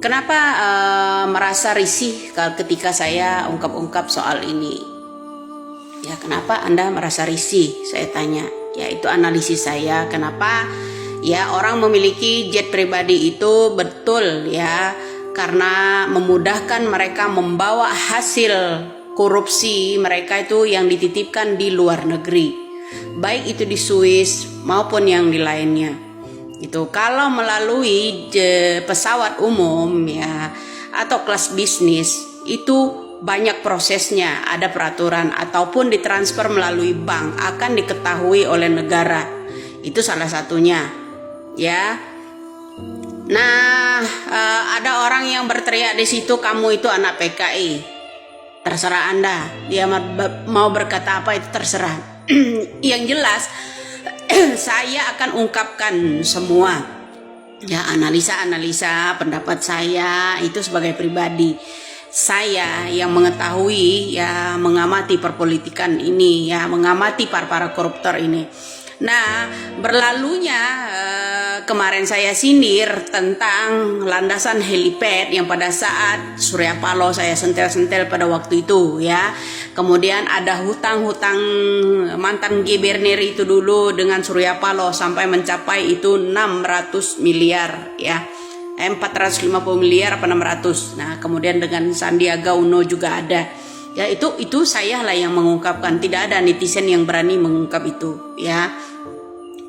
Kenapa merasa risih ketika saya ungkap-ungkap soal ini? Ya, kenapa Anda merasa risih? Saya tanya. Ya, itu analisis saya. Kenapa ya orang memiliki jet pribadi itu betul ya, karena memudahkan mereka membawa hasil korupsi mereka itu yang dititipkan di luar negeri. Baik itu di Swiss maupun yang di lainnya. Itu kalau melalui pesawat umum ya atau kelas bisnis itu banyak prosesnya, ada peraturan ataupun ditransfer melalui bank akan diketahui oleh negara. Itu salah satunya ya. Nah, ada orang yang berteriak di situ, kamu itu anak PKI. Terserah Anda, dia mau berkata apa itu terserah. Yang jelas saya akan ungkapkan semua ya analisa pendapat saya itu sebagai pribadi saya yang mengetahui ya, mengamati perpolitikan ini ya, mengamati para koruptor ini. Nah, berlalunya kemarin saya sindir tentang landasan helipad yang pada saat Surya Paloh saya sentel-sentel pada waktu itu ya. Kemudian ada hutang-hutang mantan gubernur itu dulu dengan Surya Paloh sampai mencapai itu 600 miliar ya. 450 miliar apa 600. Nah, kemudian dengan Sandiaga Uno juga ada. Ya, itu saya lah yang mengungkapkan, tidak ada netizen yang berani mengungkap itu ya.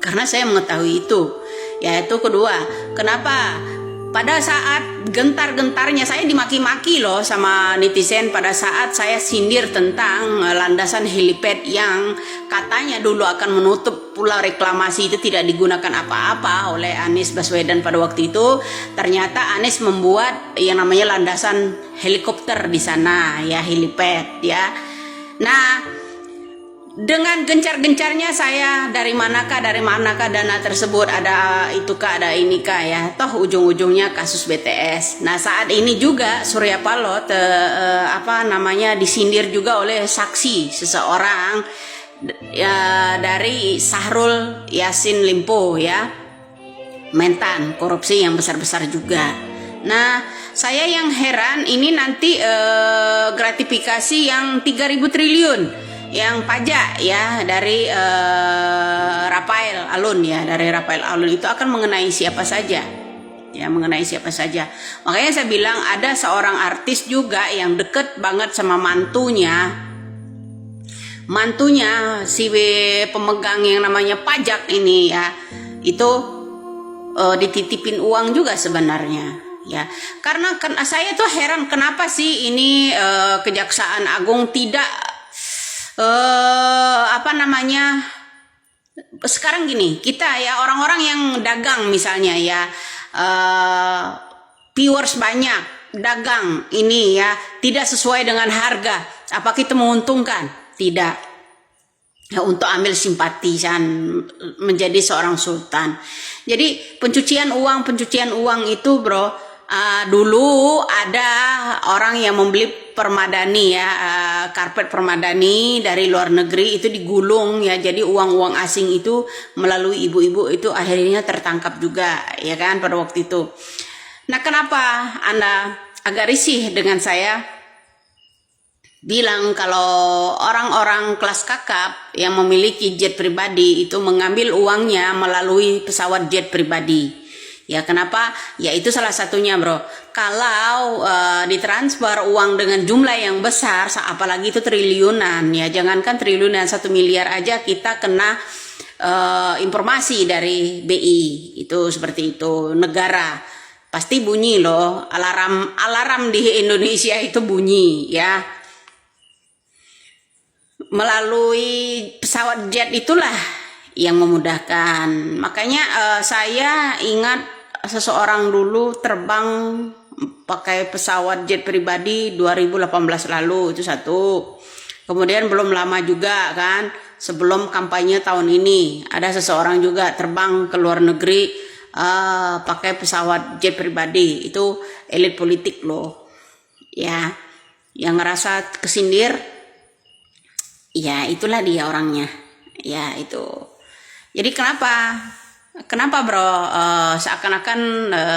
Karena saya mengetahui itu. Ya, itu kedua. Kenapa? Pada saat gentar-gentarnya saya dimaki-maki loh sama netizen pada saat saya sindir tentang landasan helipad yang katanya dulu akan menutup pulau reklamasi itu tidak digunakan apa-apa oleh Anies Baswedan pada waktu itu. Ternyata Anies membuat yang namanya landasan helikopter di sana ya, helipad ya. Nah, dengan gencar-gencarnya saya dari manakah dana tersebut, ada itukah ada inikah ya, toh ujung-ujungnya kasus BTS. Nah, saat ini juga Surya Paloh disindir juga oleh saksi seseorang ya, dari Syahrul Yassin Limpo ya, mentan korupsi yang besar-besar juga. Nah, saya yang heran ini nanti gratifikasi yang 3.000 triliun yang pajak ya dari Rafael Alun ya, dari Rafael Alun itu akan mengenai siapa saja ya, mengenai siapa saja. Makanya saya bilang ada seorang artis juga yang deket banget sama mantunya si pemegang yang namanya pajak ini ya, itu dititipin uang juga sebenarnya ya. Karena saya tuh heran kenapa sih ini Kejaksaan Agung tidak sekarang gini, kita ya orang-orang yang dagang misalnya ya, viewers banyak, dagang ini ya tidak sesuai dengan harga, apa kita menguntungkan? Tidak ya, untuk ambil simpatisan menjadi seorang sultan. Jadi pencucian uang itu bro, dulu ada orang yang membeli permadani ya, karpet permadani dari luar negeri itu digulung ya, jadi uang asing itu melalui ibu-ibu itu akhirnya tertangkap juga ya kan pada waktu itu. Nah, kenapa Anda agak risih dengan saya bilang kalau orang-orang kelas kakap yang memiliki jet pribadi itu mengambil uangnya melalui pesawat jet pribadi? Ya, kenapa? Ya, itu salah satunya bro. Kalau ditransfer uang dengan jumlah yang besar, apalagi itu triliunan ya, jangankan triliunan, 1 miliar aja kita kena informasi dari BI itu seperti itu. Negara pasti bunyi loh, alarm di Indonesia itu bunyi ya. Melalui pesawat jet itulah yang memudahkan. Makanya saya ingat seseorang dulu terbang pakai pesawat jet pribadi 2018 lalu, itu satu. Kemudian belum lama juga kan, sebelum kampanye tahun ini, ada seseorang juga terbang ke luar negeri pakai pesawat jet pribadi. Itu elit politik loh ya, yang ngerasa kesindir ya, itulah dia orangnya ya itu. Jadi kenapa Kenapa bro? Seakan-akan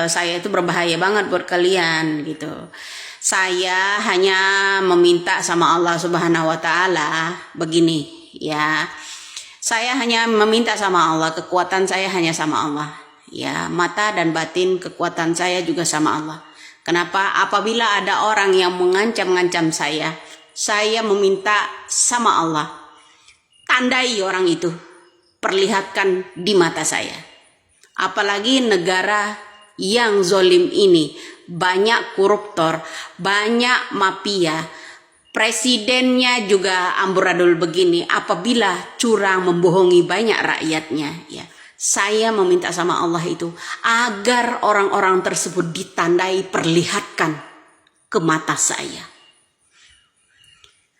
saya itu berbahaya banget buat kalian gitu. Saya hanya meminta sama Allah Subhanahu wa taala begini ya. Saya hanya meminta sama Allah, kekuatan saya hanya sama Allah. Ya, mata dan batin kekuatan saya juga sama Allah. Kenapa? Apabila ada orang yang mengancam-ngancam saya meminta sama Allah. Tandai orang itu, perlihatkan di mata saya. Apalagi negara yang zolim ini, banyak koruptor, banyak mafia, presidennya juga amburadul begini. Apabila curang membohongi banyak rakyatnya, ya, saya meminta sama Allah itu agar orang-orang tersebut ditandai, perlihatkan ke mata saya.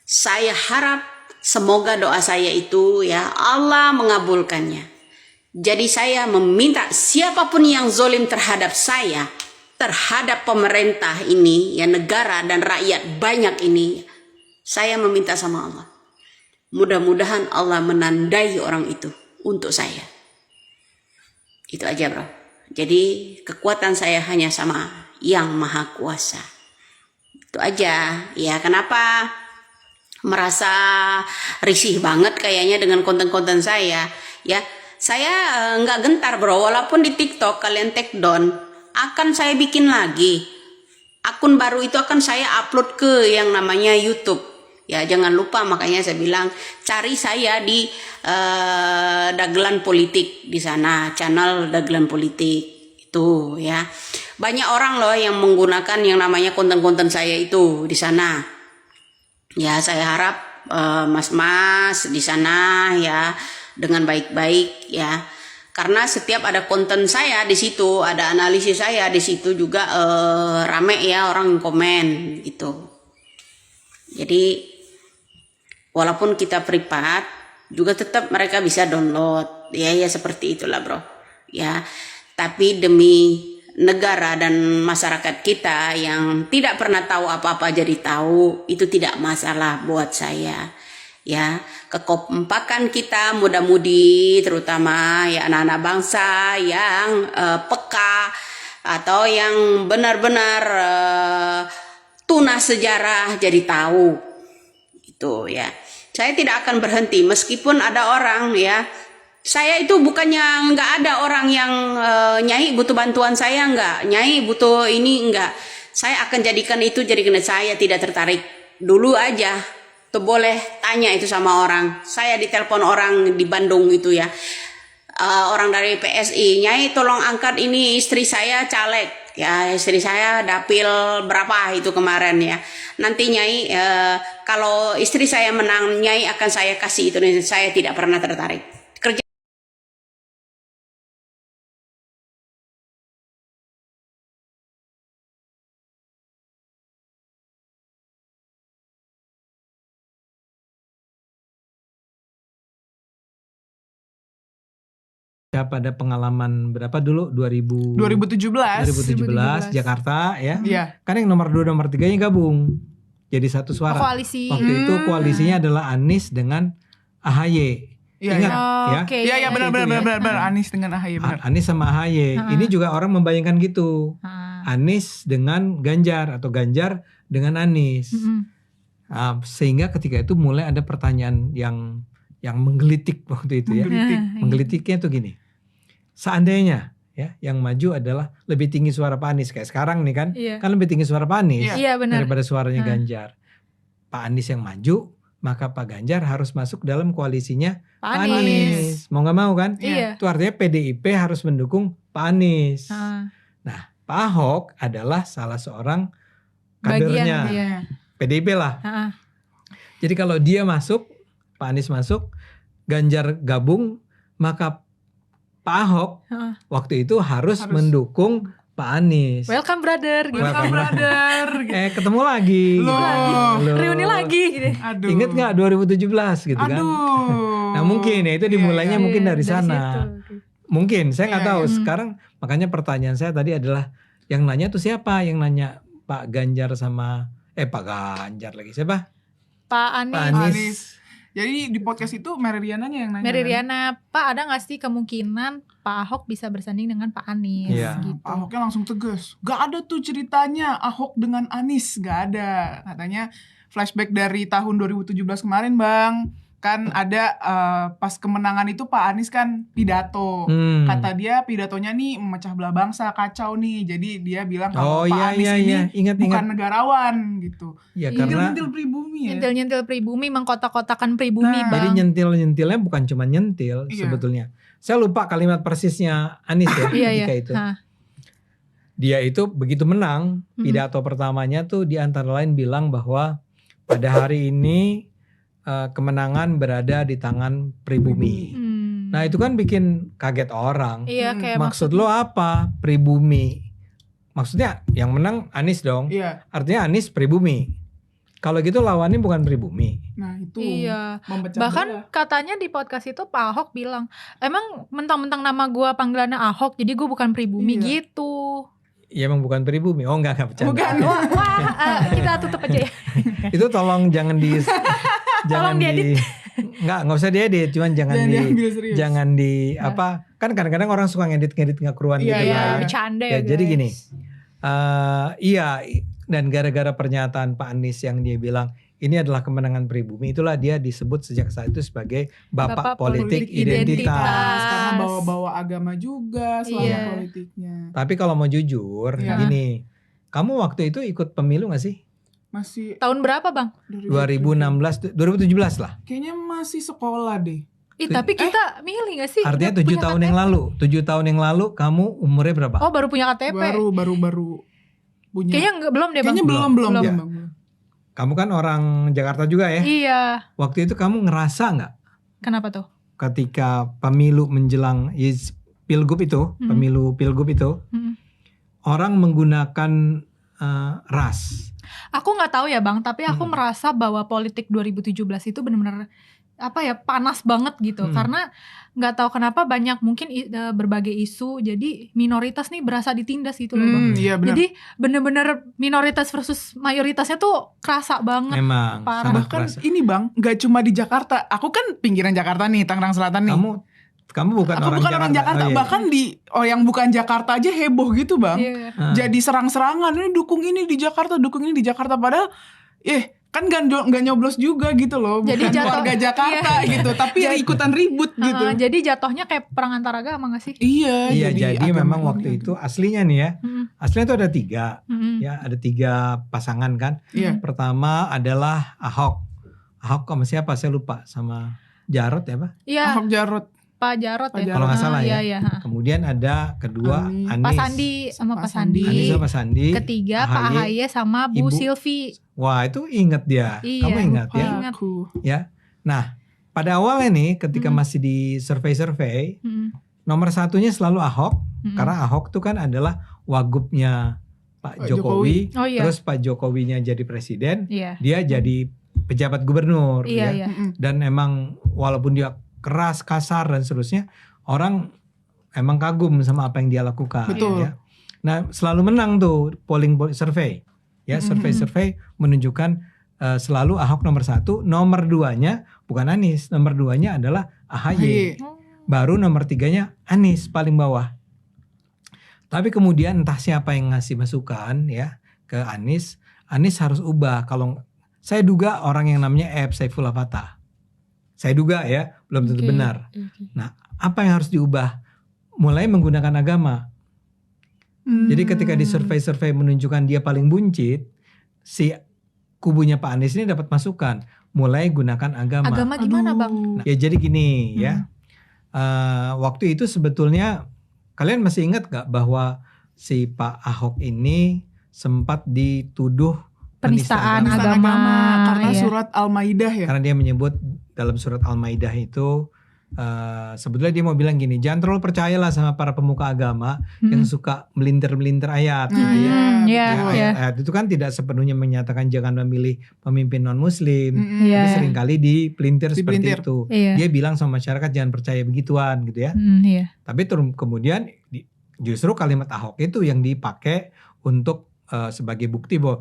Saya harap semoga doa saya itu ya Allah mengabulkannya. Jadi saya meminta siapapun yang zolim terhadap saya, terhadap pemerintah ini, ya negara dan rakyat banyak ini, saya meminta sama Allah. Mudah-mudahan Allah menandai orang itu untuk saya. Itu aja bro. Jadi kekuatan saya hanya sama yang maha kuasa. Itu aja. Ya kenapa merasa risih banget kayaknya dengan konten-konten saya. Ya saya nggak gentar bro. Walaupun di TikTok kalian take down, akan saya bikin lagi. Akun baru itu akan saya upload ke yang namanya YouTube. Ya jangan lupa, makanya saya bilang cari saya di Dagelan Politik, di sana channel Dagelan Politik itu ya. Banyak orang loh yang menggunakan yang namanya konten-konten saya itu di sana. Ya saya harap mas-mas di sana ya dengan baik-baik ya. Karena setiap ada konten saya di situ, ada analisis saya di situ juga rame ya orang komen gitu. Jadi walaupun kita privat juga tetap mereka bisa download ya seperti itulah bro ya. Tapi demi negara dan masyarakat kita yang tidak pernah tahu apa-apa jadi tahu, itu tidak masalah buat saya ya. Kekompakan kita muda-mudi terutama ya anak-anak bangsa yang peka atau yang benar-benar tunas sejarah jadi tahu itu ya. Saya tidak akan berhenti meskipun ada orang ya. Saya itu bukannya nggak ada orang yang Nyai butuh bantuan saya, nggak. Nyai butuh ini, nggak. Saya akan jadikan itu jadi karena saya tidak tertarik. Dulu aja tuh boleh tanya itu sama orang. Saya ditelepon orang di Bandung itu ya. Orang dari PSI, Nyai tolong angkat ini istri saya caleg. Ya istri saya dapil berapa itu kemarin ya. Nanti Nyai kalau istri saya menang, Nyai akan saya kasih itu. Saya tidak pernah tertarik. Kerja pada pengalaman berapa dulu 2017 Jakarta ya. Iya. Kan yang nomor 2 nomor 3-nya gabung jadi satu suara. Koalisi. Waktu itu koalisinya adalah Anies dengan AHY. Iya, Ingat iya. ya? Oke, Iya benar Itu Anies dengan AHY benar. Anies sama AHY. Ini juga orang membayangkan gitu. Anies dengan Ganjar atau Ganjar dengan Anies. Sehingga ketika itu mulai ada pertanyaan yang menggelitik waktu itu ya. Menggelitiknya tuh gini. Seandainya ya yang maju adalah lebih tinggi suara Pak Anies kayak sekarang nih kan. Iya. Kan lebih tinggi suara Pak Anies Iya, benar. daripada suaranya Ganjar. Pak Anies yang maju, maka Pak Ganjar harus masuk dalam koalisinya Pak Anies. Mau nggak mau kan? Iya. Itu artinya PDIP harus mendukung Pak Anies. Nah, Pak Ahok adalah salah seorang kadernya Iya. PDIP lah. Jadi kalau dia masuk, Pak Anies masuk, Ganjar gabung, maka Pak Ahok waktu itu harus mendukung Pak Anies. Welcome brother gitu. Welcome brother. Ketemu lagi. Loh. Reuni lagi gitu. Aduh. Ingat nggak 2017 gitu kan? Nah mungkin ya itu dimulainya mungkin dari sana. Mungkin saya nggak tahu. Sekarang makanya pertanyaan saya tadi adalah yang nanya tuh siapa? Yang nanya Pak Ganjar sama Pak Ganjar lagi siapa? Pak Anies. Pak Anies. Anies. Jadi di podcast itu Mary Riananya yang nanya. Mary Riana, Pak ada nggak sih kemungkinan Pak Ahok bisa bersanding dengan Pak Anies Iya. gitu. Pak Ahoknya langsung tegas. Gak ada tuh ceritanya Ahok dengan Anies. Gak ada. Katanya flashback dari tahun 2017 kemarin Bang. Kan ada pas kemenangan itu Pak Anies kan pidato. Kata dia pidatonya nih memecah belah bangsa, kacau nih. Jadi dia bilang kalau Pak Anies ini bukan negarawan gitu. Ya karena Nyentil pribumi ya. Nyentil pribumi, mengkotak-kotakan pribumi Nah. jadi Bang. nyentil-nyentilnya bukan cuma nyentil Iya. sebetulnya. Saya lupa kalimat persisnya Anies ya Iya. ketika itu. Hah. Dia itu begitu menang, pidato pertamanya tuh di antara lain bilang bahwa pada hari ini kemenangan berada di tangan pribumi. Nah itu kan bikin kaget orang. Iya, kayak Maksud lo apa? Pribumi. Maksudnya yang menang Anies dong. Iya. Artinya Anies pribumi. Kalau gitu lawannya bukan pribumi. Nah itu Iya. memecah Bahkan belah. katanya di podcast itu Pak Ahok bilang, emang mentang-mentang nama gue panggilannya Ahok, jadi gue bukan pribumi Iya. gitu. Ya emang bukan pribumi. Oh enggak bercanda. Bukan. Wah, kita tutup aja ya. Itu tolong jangan di Tolong diedit. nggak usah diedit, cuman jangan diambil serius. jangan di apa, kan kadang-kadang orang suka ngedit nggak keruan Iya, gitu iya, kan. Bercanda Ya, ya, jadi guys. gini. Iya, dan gara-gara pernyataan Pak Anies yang dia bilang ini adalah kemenangan pribumi, itulah dia disebut sejak saat itu sebagai Bapak Politik Identitas. Karena bawa-bawa agama juga selama Iya. politiknya. Tapi kalau mau jujur, Iya. gini, kamu waktu itu ikut pemilu gak sih? Masih Tahun berapa Bang? 2016, 2017 lah. Kayaknya masih sekolah deh. Tapi kita milih gak sih? Artinya Udah 7 punya tahun KTP? yang lalu. 7 tahun yang lalu kamu umurnya berapa? Oh baru punya KTP. Baru punya. Kayaknya belum deh Bang. Kayaknya belum. Ya. Bang. Kamu kan orang Jakarta juga ya? Iya. Waktu itu kamu ngerasa nggak Kenapa tuh? ketika pemilu menjelang pilgub itu, pemilu pilgub itu, orang menggunakan ras. Aku nggak tahu ya Bang, tapi aku merasa bahwa politik 2017 itu benar-benar panas banget gitu. Karena nggak tahu kenapa banyak mungkin berbagai isu, jadi minoritas nih berasa ditindas gitu loh Bang. Iya benar. Jadi bener-bener minoritas versus mayoritasnya tuh kerasa banget. Memang Parah. sangat Bahkan kerasa. ini Bang, nggak cuma di Jakarta. Aku kan pinggiran Jakarta nih, Tangerang Selatan nih. Kamu bukan Aku orang bukan Jakarta. orang Jakarta, Oh, iya. bahkan yang bukan Jakarta aja heboh gitu Bang. Iya. Jadi serang-serangan, ini dukung ini di Jakarta, dukung ini di Jakarta. Padahal kan gak nyoblos juga gitu loh. Jadi Bukan jatuh- warga Jakarta gitu, tapi ikutan ribut gitu. Jadi jatuhnya kayak perang antar agama gak sih? Iya, Jadi agama memang ini, waktu agama. itu aslinya nih ya, aslinya itu ada 3. Mm-mm. Ya, ada 3 pasangan kan. Iya. Pertama adalah Ahok sama siapa saya lupa, sama Jarot ya Pak. Iya, Ahok Jarot. Pak Jarot Pak ya. Jarot. Kalau nggak salah ya. Iya. Kemudian ada kedua Anies. Anies. Pak Sandi sama Pak Pak Sandi. Sandi. Anies sama Pak Sandi. Ketiga Pak AHY. AHY sama Bu Ibu. Silvi. Wah itu inget dia. Iya. Kamu ingat ya? Ingat. Aku. Ya. Nah pada awalnya nih ketika masih di survei-survei, nomor satunya selalu Ahok. Karena Ahok tuh kan adalah wagubnya Pak Pak Jokowi. Oh iya. Terus Pak Jokowinya jadi presiden. Iya. Dia jadi pejabat gubernur. Iya, ya. iya. Dan emang walaupun dia keras, kasar dan seterusnya, orang emang kagum sama apa yang dia lakukan. Betul. Ya. Nah selalu menang tuh polling survei. Ya survei menunjukkan selalu Ahok nomor 1, nomor 2-nya bukan Anies, nomor 2-nya adalah AHY. Baru nomor 3-nya Anies paling bawah. Tapi kemudian entah siapa yang ngasih masukan ya ke Anies harus ubah. Kalau saya duga orang yang namanya Saifullah Fatah. Saya duga ya, belum tentu Oke. benar. Nah, apa yang harus diubah? Mulai menggunakan agama. Jadi ketika di survei-survei menunjukkan dia paling buncit, si kubunya Pak Anies ini dapat masukan, mulai gunakan agama. Agama gimana Bang? Nah, ya jadi gini ya, waktu itu sebetulnya kalian masih ingat gak bahwa si Pak Ahok ini sempat dituduh Penistaan agama. agama. Karena Iya. surat Al-Maidah ya. Karena dia menyebut dalam surat Al-Maidah itu sebetulnya dia mau bilang gini, jangan terlalu percayalah sama para pemuka agama yang suka melintir-melintir ayat. gitu ya. Iya, Ya, iya. ayat itu kan tidak sepenuhnya menyatakan jangan memilih pemimpin non muslim. Iya. Tapi seringkali dipelintir seperti Dipelintir. itu. Iya. Dia bilang sama masyarakat jangan percaya begituan gitu ya. Iya. Tapi kemudian justru kalimat Ahok itu yang dipakai untuk sebagai bukti bahwa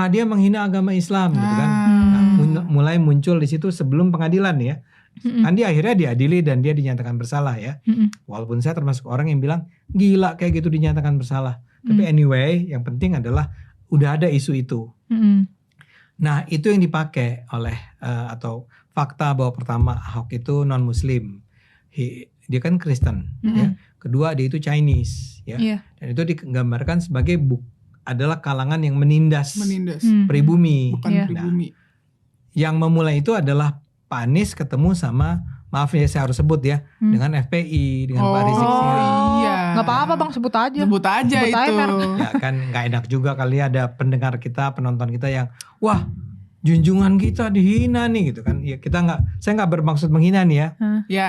dia menghina agama Islam gitu kan. Nah, mulai muncul di situ sebelum pengadilan ya. Kan dia akhirnya diadili dan dia dinyatakan bersalah ya. Walaupun saya termasuk orang yang bilang gila kayak gitu dinyatakan bersalah. Tapi anyway, yang penting adalah udah ada isu itu. Nah, itu yang dipakai oleh atau fakta bahwa pertama Ahok itu non Muslim. Dia kan Kristen ya. Kedua dia itu Chinese ya. Dan itu digambarkan sebagai adalah kalangan yang menindas. Pribumi. Bukan pribumi. Yang memulai itu adalah Pak Anies ketemu sama, maaf ya saya harus sebut ya, dengan FPI, dengan Pak Rizik Sihab. Iya. Gak apa-apa bang, sebut aja. Sebut aja itu. Ya kan gak enak juga kali ada pendengar kita, penonton kita yang, wah junjungan kita dihina nih gitu kan. Ya saya gak bermaksud menghina nih ya. Ya.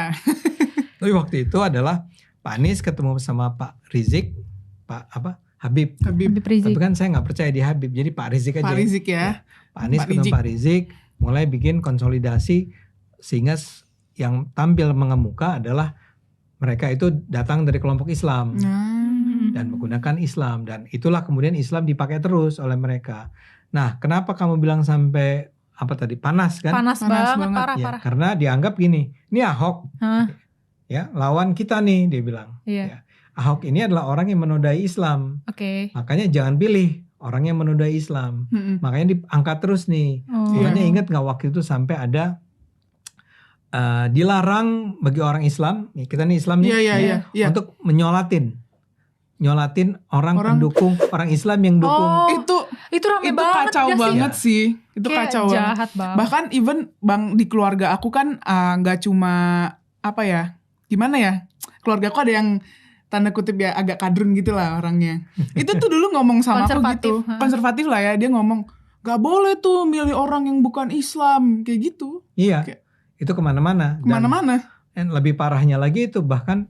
Tapi waktu itu adalah Pak Anies ketemu sama Pak Rizik, Habib Rizik. Tapi kan saya gak percaya di Habib, jadi Pak Rizik aja. Pak Rizik ya. Pak Anies ketemu Pak Rizik, mulai bikin konsolidasi sehingga yang tampil mengemuka adalah mereka itu datang dari kelompok Islam dan menggunakan Islam, dan itulah kemudian Islam dipakai terus oleh mereka. Nah, kenapa kamu bilang sampai panas kan? Panas banget. Parah. Karena dianggap gini, ini Ahok ya lawan kita nih, dia bilang. Ya, Ahok ini adalah orang yang menodai Islam. Makanya jangan pilih orang yang menodai Islam. Makanya diangkat terus nih. Makanya ingat gak waktu itu sampai ada dilarang bagi orang Islam, kita nih Islam nih, untuk nyolatin orang pendukung, orang Islam yang dukung. Itu rame banget. Kacau banget sih. Itu kayak kacau jahat banget. Bahkan even bang di keluarga aku kan gak cuma gimana ya, keluarga aku ada yang tanda kutip ya agak kadrun gitu lah orangnya. Itu tuh dulu ngomong sama aku gitu. Konservatif lah ya, dia ngomong gak boleh tuh milih orang yang bukan Islam kayak gitu. Iya. Itu kemana-mana. Dan lebih parahnya lagi itu bahkan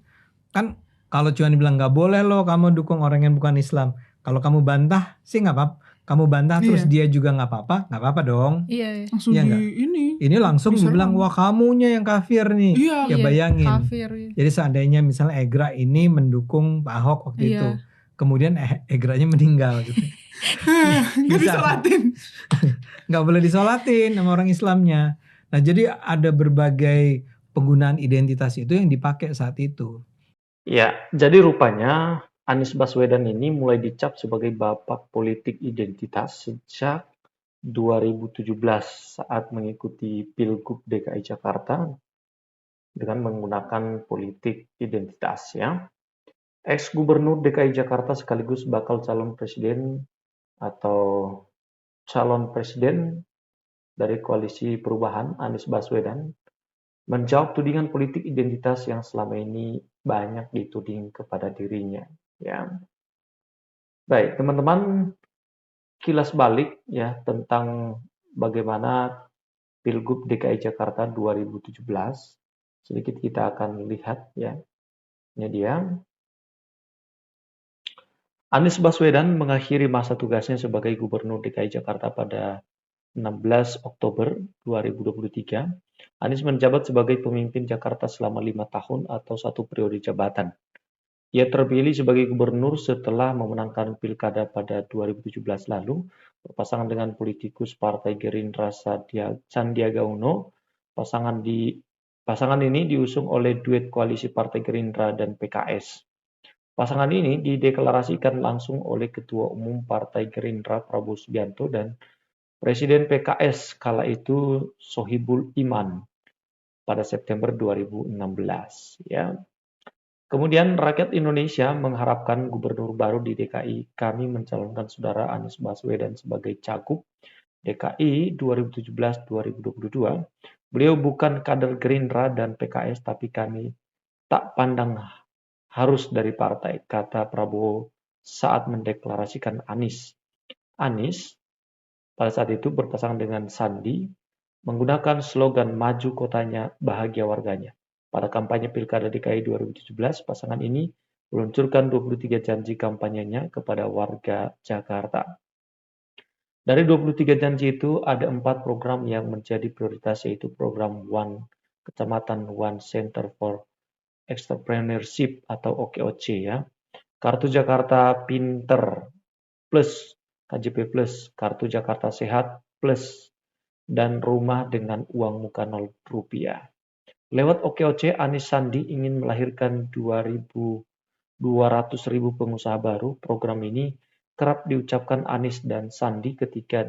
kan kalau cuma dibilang gak boleh loh kamu dukung orang yang bukan Islam. Kalau kamu bantah sih gak apa-apa. Kamu bantah terus dia juga gak apa-apa dong. Iya. Langsung ini langsung dibilang wah kamunya yang kafir nih. Ya bayangin. Kafir, Jadi seandainya misalnya Egra ini mendukung Pak Ahok waktu itu. Kemudian Egranya meninggal gitu. Gak disolatin. Gak boleh disolatin sama orang Islamnya. Nah jadi ada berbagai penggunaan identitas itu yang dipakai saat itu. Ya, jadi rupanya Anies Baswedan ini mulai dicap sebagai bapak politik identitas sejak 2017 saat mengikuti Pilgub DKI Jakarta dengan menggunakan politik identitas ya. Ex-Gubernur DKI Jakarta sekaligus bakal calon presiden atau calon presiden dari Koalisi Perubahan Anies Baswedan menjawab tudingan politik identitas yang selama ini banyak dituding kepada dirinya ya. Baik, teman-teman, kilas balik ya tentang bagaimana Pilgub DKI Jakarta 2017. Sedikit kita akan lihat ya. Ini dia. Anies Baswedan mengakhiri masa tugasnya sebagai Gubernur DKI Jakarta pada 16 Oktober 2023. Anies menjabat sebagai pemimpin Jakarta selama 5 tahun atau 1 periode jabatan. Ia terpilih sebagai gubernur setelah memenangkan pilkada pada 2017 lalu, berpasangan dengan politikus Partai Gerindra Sandiaga Uno. Pasangan ini diusung oleh duet koalisi Partai Gerindra dan PKS. Pasangan ini dideklarasikan langsung oleh Ketua Umum Partai Gerindra Prabowo Subianto dan Presiden PKS kala itu Sohibul Iman pada September 2016 ya. Kemudian rakyat Indonesia mengharapkan gubernur baru di DKI. Kami mencalonkan saudara Anies Baswedan sebagai cagup DKI 2017-2022. Beliau bukan kader Gerindra dan PKS, tapi kami tak pandang harus dari partai, kata Prabowo saat mendeklarasikan Anies. Anies pada saat itu berpasangan dengan Sandi menggunakan slogan maju kotanya, bahagia warganya. Pada kampanye Pilkada DKI 2017, pasangan ini meluncurkan 23 janji kampanyenya kepada warga Jakarta. Dari 23 janji itu ada 4 program yang menjadi prioritas, yaitu program One Kecamatan One Center for Entrepreneurship atau OKOC ya. Kartu Jakarta Pinter Plus, KJP Plus, Kartu Jakarta Sehat Plus, dan rumah dengan uang muka 0 rupiah. Lewat OKOC, Anies Sandi ingin melahirkan 200.000 pengusaha baru. Program ini kerap diucapkan Anies dan Sandi ketika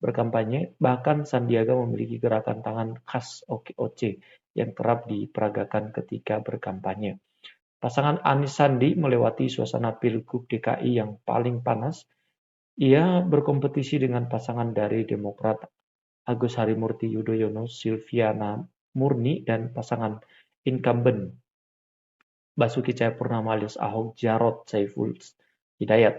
berkampanye. Bahkan Sandiaga memiliki gerakan tangan khas OKOC yang kerap diperagakan ketika berkampanye. Pasangan Anies Sandi melewati suasana Pilgub DKI yang paling panas. Ia berkompetisi dengan pasangan dari Demokrat Agus Harimurti Yudhoyono, Silviana Murni, dan pasangan incumbent Basuki Cahayapurnama alias Ahok Jarot Saiful Hidayat.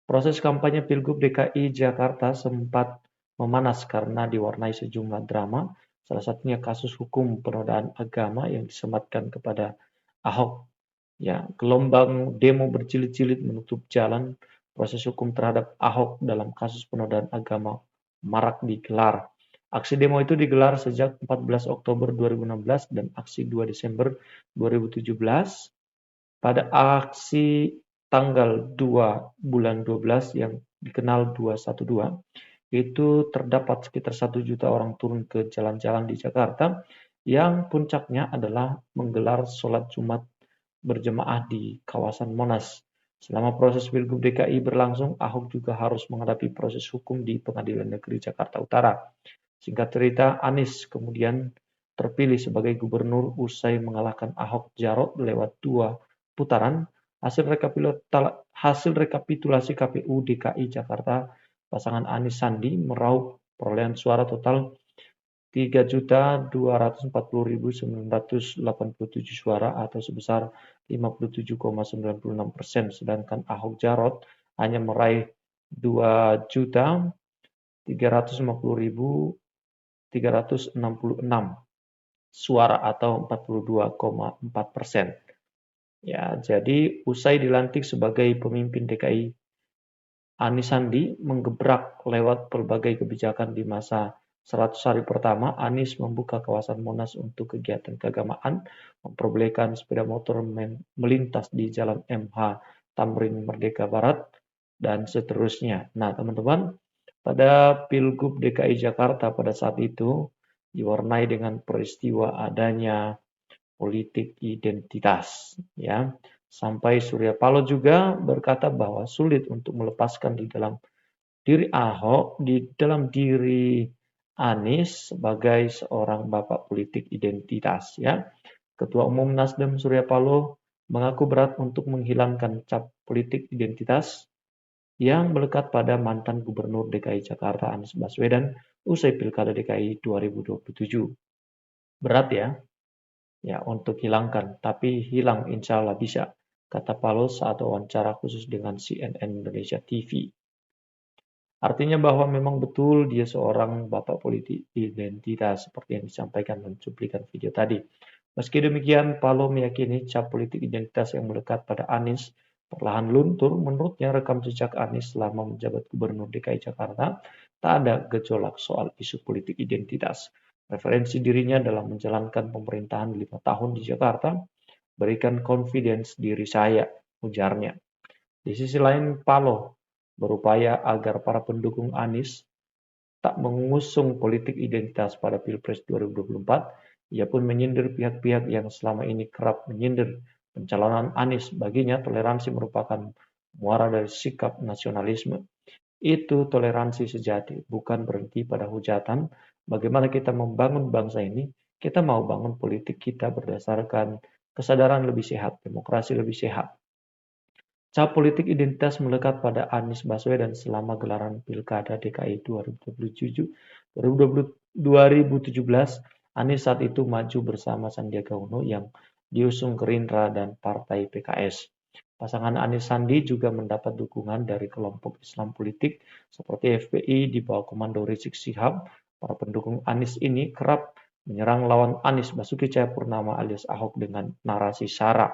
Proses kampanye Pilgub DKI Jakarta sempat memanas karena diwarnai sejumlah drama, salah satunya kasus hukum penodaan agama yang disematkan kepada Ahok. Ya, gelombang demo berjilid-jilid menutup jalan proses hukum terhadap Ahok dalam kasus penodaan agama marak digelar. Aksi demo itu digelar sejak 14 Oktober 2016 dan aksi 2 Desember 2017. Pada aksi tanggal 2 bulan 12 yang dikenal 212, itu terdapat sekitar 1 juta orang turun ke jalan-jalan di Jakarta yang puncaknya adalah menggelar sholat Jumat berjemaah di kawasan Monas. Selama proses Pilgub DKI berlangsung, Ahok juga harus menghadapi proses hukum di Pengadilan Negeri Jakarta Utara. Singkat cerita, Anies kemudian terpilih sebagai gubernur usai mengalahkan Ahok Jarot lewat 2 putaran. Hasil rekapitulasi KPU DKI Jakarta, pasangan Anies Sandi meraup perolehan suara total 3.240.987 suara atau sebesar 57,96%, sedangkan Ahok Jarot hanya meraih 2.350.366 suara atau 42,4%. Ya, jadi usai dilantik sebagai pemimpin DKI, Anies Sandi menggebrak lewat berbagai kebijakan di masa 100 hari pertama. Anies membuka kawasan Monas untuk kegiatan keagamaan, memperbolehkan sepeda motor melintas di Jalan MH Tamrin Merdeka Barat, dan seterusnya. Nah, teman-teman, pada Pilgub DKI Jakarta pada saat itu diwarnai dengan peristiwa adanya politik identitas, ya. Sampai Surya Paloh juga berkata bahwa sulit untuk melepaskan di dalam diri Ahok, di dalam diri Anies sebagai seorang bapak politik identitas, ya. Ketua Umum Nasdem Surya Paloh mengaku berat untuk menghilangkan cap politik identitas yang melekat pada mantan Gubernur DKI Jakarta Anies Baswedan usai Pilkada DKI 2027. Berat ya untuk hilangkan, tapi hilang insya Allah bisa, kata Paloh saat wawancara khusus dengan CNN Indonesia TV. Artinya bahwa memang betul dia seorang bapak politik identitas seperti yang disampaikan dalam cuplikan video tadi. Meski demikian, Paloh meyakini cap politik identitas yang melekat pada Anies perlahan luntur. Menurutnya, rekam jejak Anies selama menjabat Gubernur DKI Jakarta tak ada gejolak soal isu politik identitas. Referensi dirinya dalam menjalankan pemerintahan 5 tahun di Jakarta berikan confidence diri saya, ujarnya. Di sisi lain, Paloh berupaya agar para pendukung Anies tak mengusung politik identitas pada Pilpres 2024. Ia pun menyindir pihak-pihak yang selama ini kerap menyindir pencalonan Anies. Baginya, toleransi merupakan muara dari sikap nasionalisme. Itu toleransi sejati, bukan berhenti pada hujatan. Bagaimana kita membangun bangsa ini? Kita mau bangun politik kita berdasarkan kesadaran lebih sehat, demokrasi lebih sehat. Cap politik identitas melekat pada Anies Baswedan selama gelaran Pilkada DKI 2017. Anies saat itu maju bersama Sandiaga Uno yang diusung Gerindra dan Partai PKS. Pasangan Anies Sandi juga mendapat dukungan dari kelompok Islam politik seperti FPI di bawah komando Rizik Syihab. Para pendukung Anies ini kerap menyerang lawan Anies, Basuki Cahayapurnama alias Ahok, dengan narasi SARA.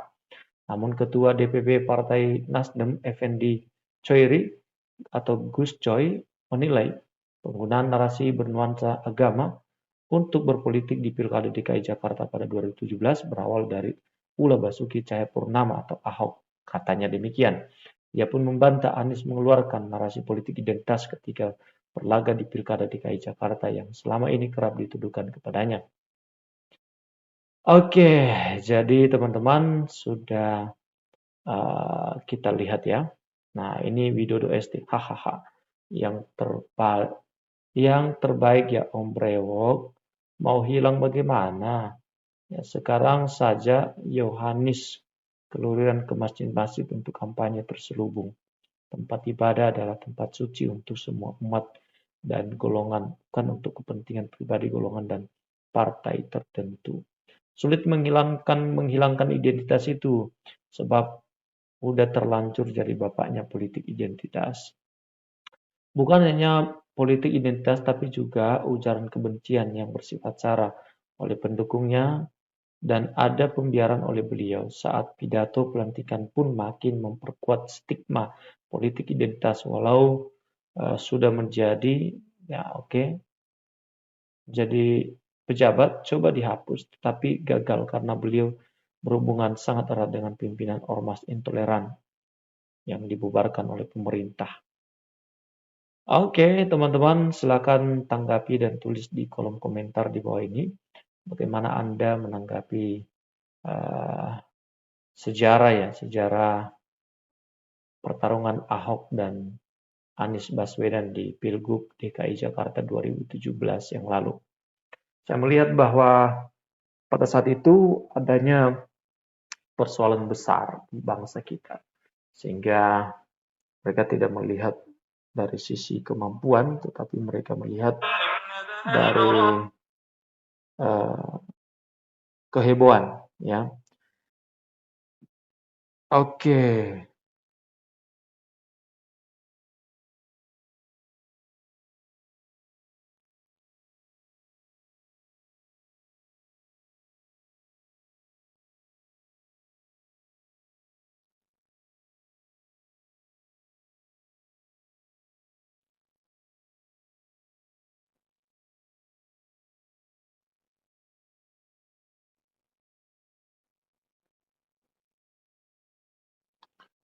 Namun Ketua DPP Partai Nasdem Effendi Choiri atau Gus Coy menilai penggunaan narasi bernuansa agama untuk berpolitik di Pilkada DKI Jakarta pada 2017 berawal dari ulah Basuki Cahayapurnama atau Ahok, katanya demikian. Ia pun membantah Anies mengeluarkan narasi politik identitas ketika berlaga di Pilkada DKI Jakarta yang selama ini kerap dituduhkan kepadanya. Oke, jadi teman-teman sudah kita lihat ya. Nah, ini Widodo SD. Hahaha. Yang terbaik ya Om Brewok. Mau hilang bagaimana? Ya, sekarang saja Yohanes keluyuran ke masjid-masjid untuk kampanye terselubung. Tempat ibadah adalah tempat suci untuk semua umat dan golongan, bukan untuk kepentingan pribadi golongan dan partai tertentu. Sulit menghilangkan identitas itu, sebab udah terlanjur jadi bapaknya politik identitas. Bukan hanya politik identitas, tapi juga ujaran kebencian yang bersifat sara oleh pendukungnya, dan ada pembiaran oleh beliau saat pidato pelantikan pun makin memperkuat stigma politik identitas, walau sudah menjadi jadi pejabat coba dihapus, tetapi gagal karena beliau berhubungan sangat erat dengan pimpinan ormas intoleran yang dibubarkan oleh pemerintah. Oke, teman-teman, silakan tanggapi dan tulis di kolom komentar di bawah ini bagaimana Anda menanggapi eh, sejarah pertarungan Ahok dan Anies Baswedan di Pilgub DKI Jakarta 2017 yang lalu. Saya melihat bahwa pada saat itu adanya persoalan besar di bangsa kita, sehingga mereka tidak melihat dari sisi kemampuan, tetapi mereka melihat dari eh, kehebohan, ya. Oke,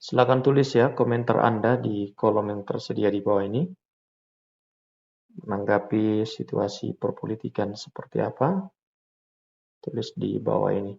silakan tulis ya komentar Anda di kolom yang tersedia di bawah ini, menanggapi situasi perpolitikan seperti apa, tulis di bawah ini.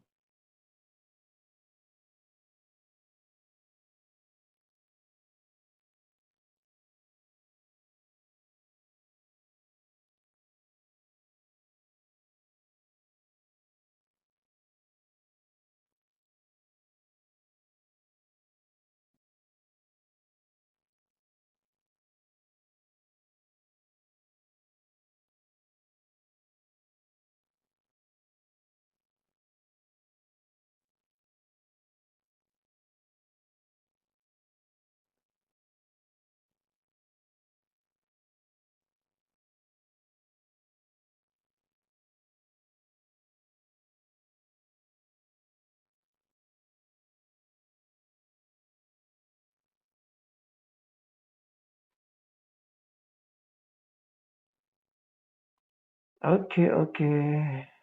Oke.